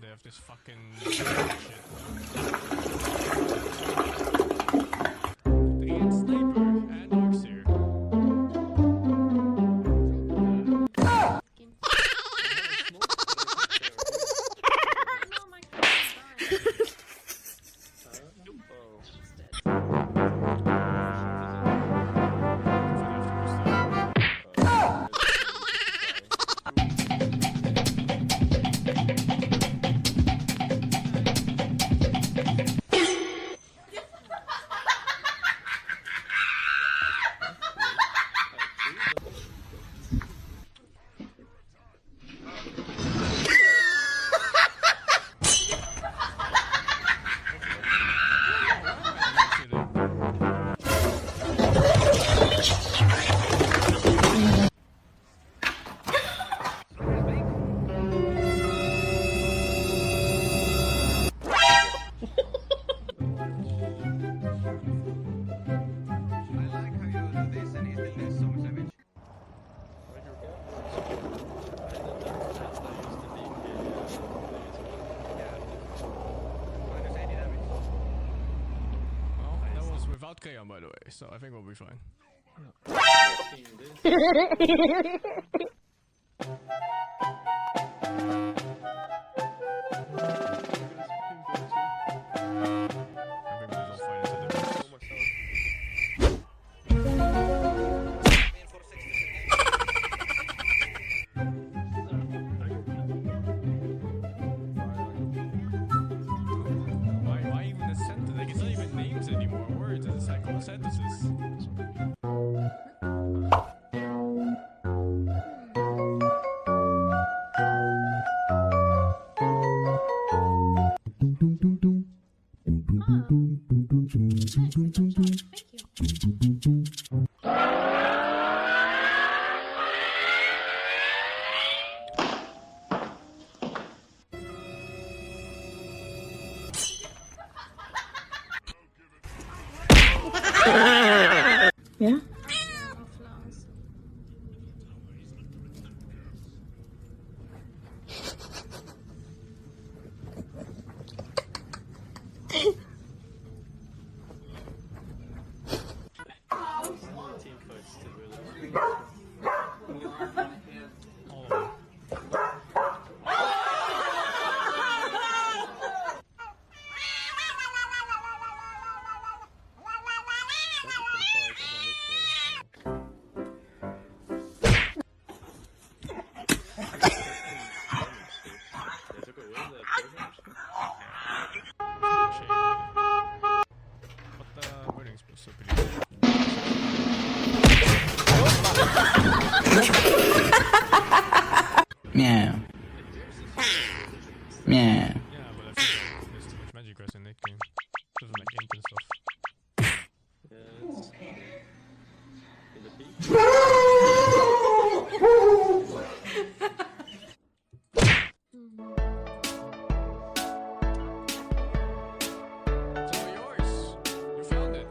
They have this fucking shit. 3 sniper and Arxir. Without Kayon, by the way, so I think we'll be fine. Why even a sentence? Like, it's not even names anymore. Words. It's like all sentences. Yeah? Meow. Meow. Yeah, but I feel like there's too much magic rest in that game. Doesn't like ink and stuff. Yeah, it's in the peak. It's all yours. You found it.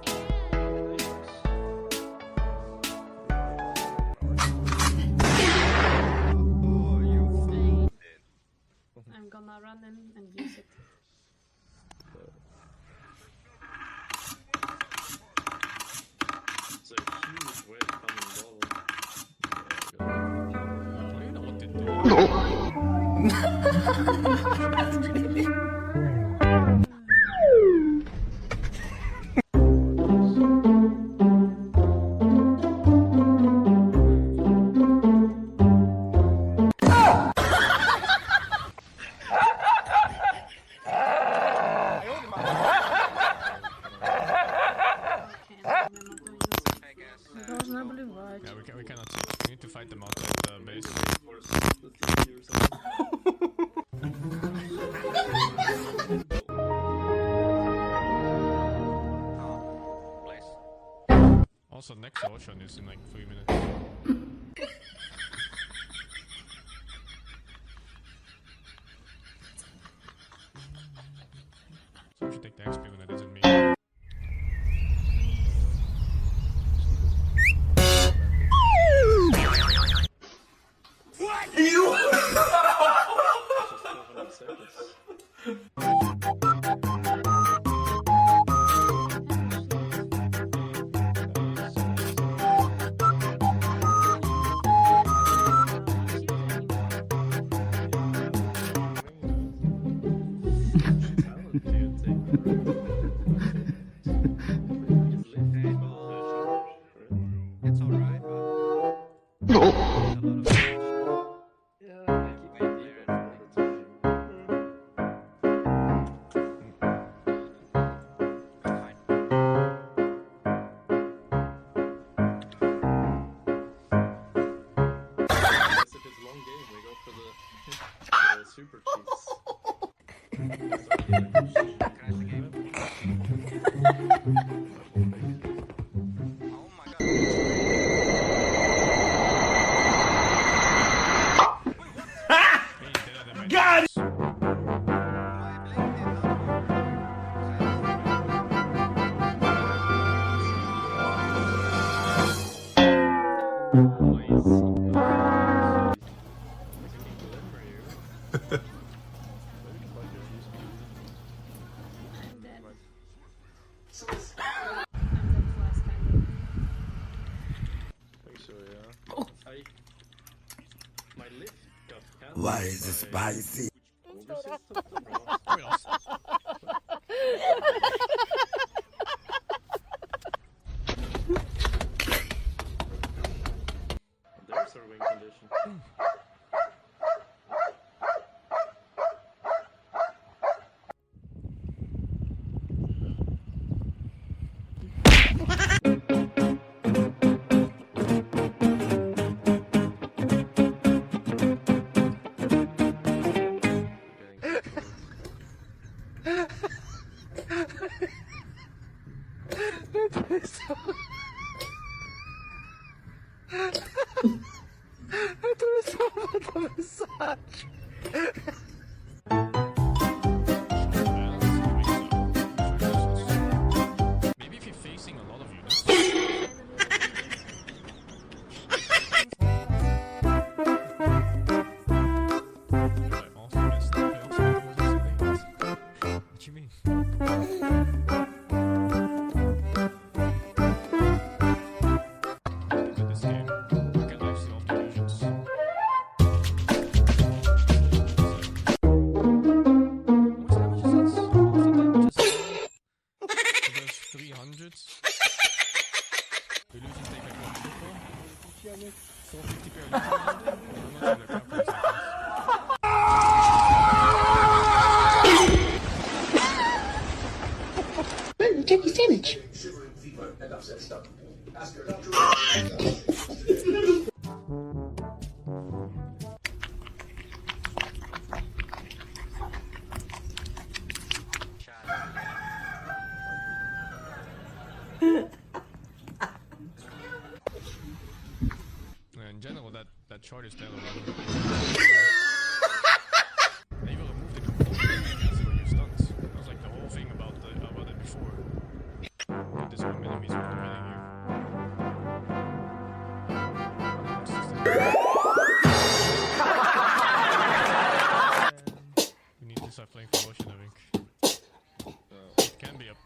I'm gonna run in and use it. It's a huge wave coming ball. Don't even know what to do. Yeah, we cannot see. We need to fight them outside the base. Also, next ocean is in like 3 minutes. So we should take the XP when that isn't me. Search. It's alright, If it's a long game, we go for the super cheats. God! I'm dead. I'm dead last time. I think so, yeah. My lift got cancelled. Why is it spicy? There's our wing condition. Maybe if you're facing a lot of units. I also missed the pills. What you mean? With this game, I can live self delusions. What's damages? What's the damages? So there's 300s. Illusions take like 1 450 per illusion. I'm not sure the calculates like this. Check his damage. In general, that chart is terrible. They will remove the component and cancel your stunts. That was like the whole thing about it before. This one enemies with the melee here. We need to start playing for Ocean, I think. It can be up.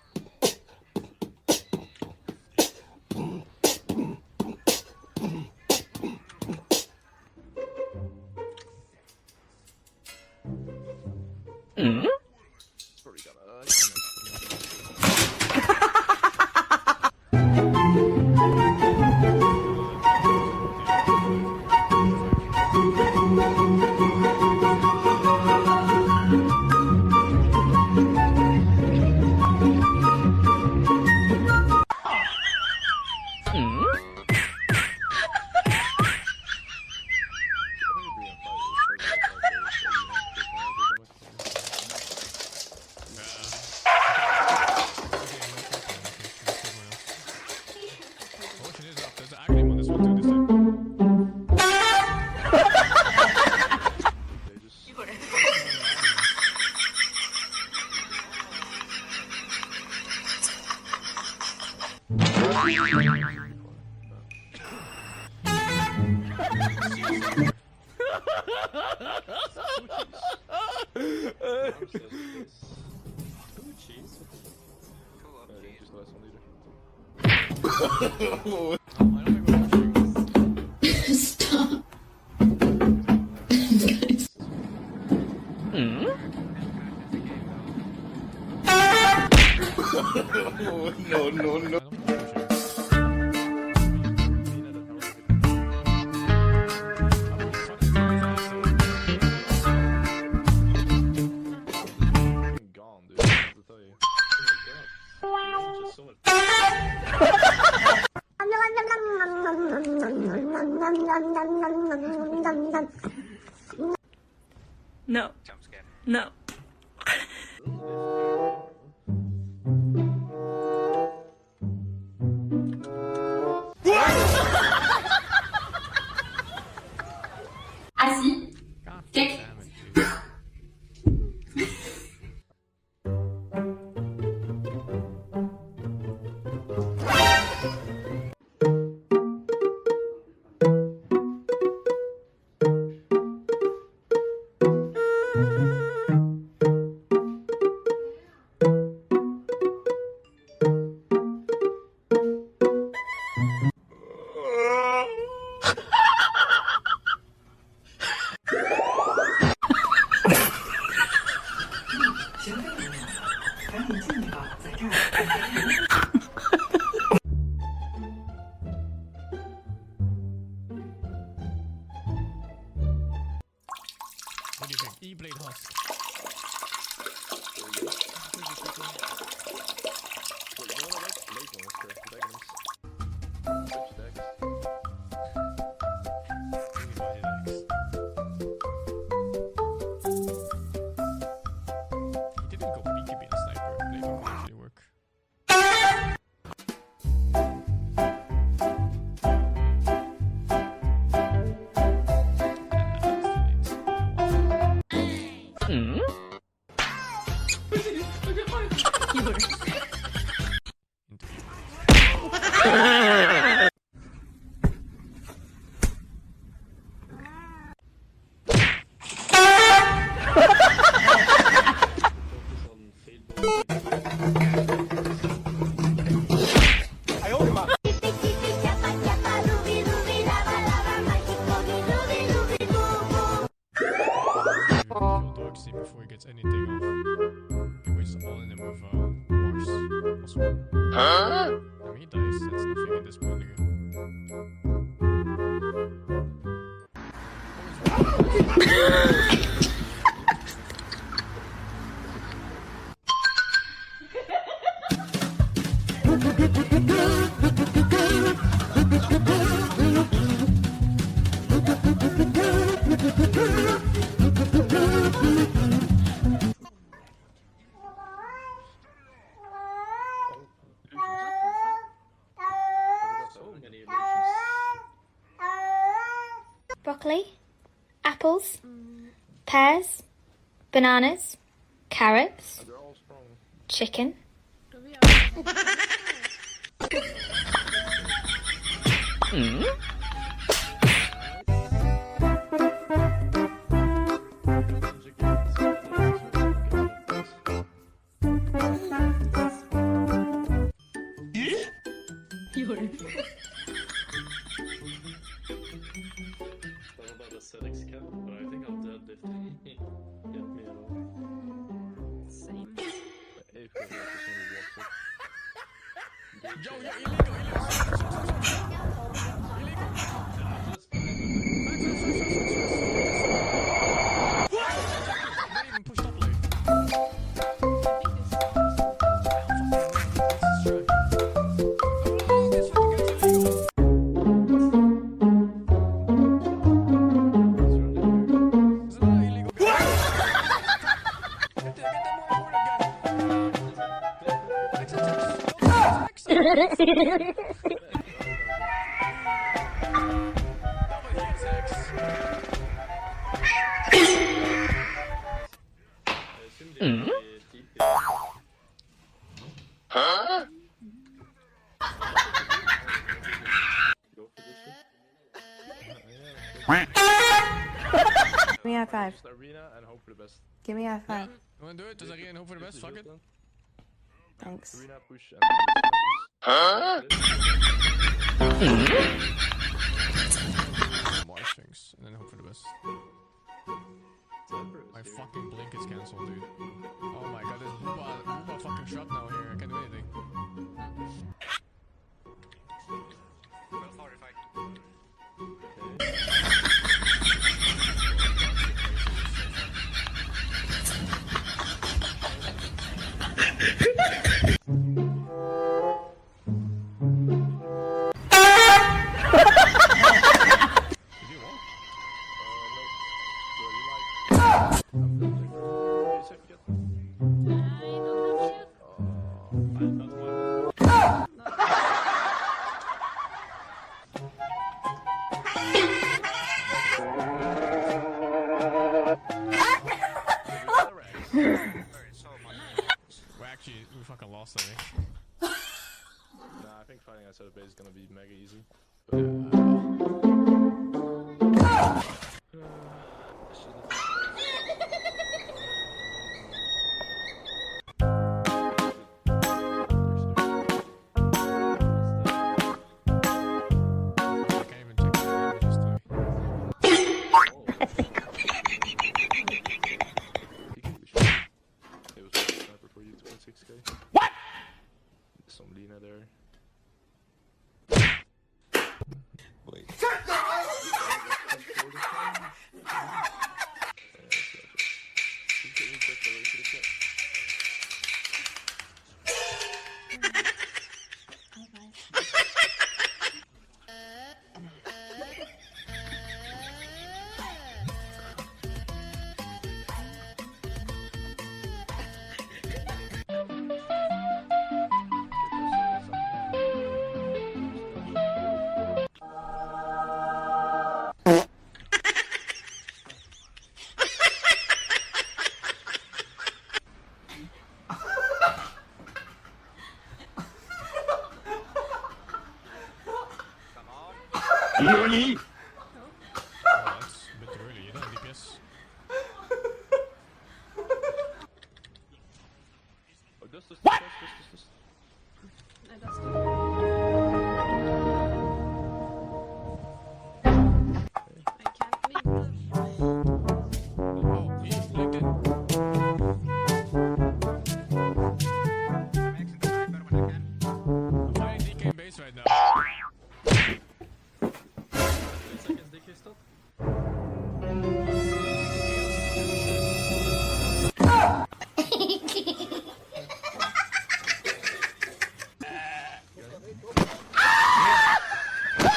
Ocean is up. There's an acronym on this one too. This time. Arm says this. Ooh, cheese. Just the last one later. I don't think we're pushing. Stop. No, no, no. I don't think we're pushing. Gone, dude. I have to tell you. Oh my god. Just so much. No. No. Assis. God Check. damn it, dude. What do you think? E-Blade Husk. Wait, you know what I like? Late ones for Diagonals. Switch decks. Anybody likes. He didn't go peeky being a sniper. Blade won't actually work. Focus on fade ball. Kill Doxy before he gets anything off. He wastes all in him with Mars. Plus one. I mean, he dies. That's nothing at this point again. So many illusions. Broccoli, apples, pears, bananas, carrots, They're all strong. chicken. Då vi gör I don't know about aesthetics count, but I think I'm dead if they get me at all. same. If they get to see me walk Yo, you're illegal, illegal. Not even pushed up like. This fucking guy's illegal. This is not illegal. Get them on board again. I assume they are deep in. Go for this shit? We high five. Just arena and hope for the best. Give me a high five. You wanna do it? Does Arena and hope for the best? Fuck it. Thanks. Arena push and Watch things and then hope for the best. My fucking blink is cancelled, dude. Oh my god, there's Booba fucking shot now here. I can't do anything. Did you walk? We fucking lost that, Nah, I think fighting outside of base is gonna be mega easy. I can't even take the damages to It was a sniper for you, 26k. What? Some Lina there. Wait. Oh, that's a bit early. You don't have DPS. Oh, what? Nej, där står I can't leave. Oh, he blinked in. I'm fighting DK in base right now. Seconds DK stop.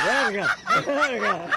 There we go.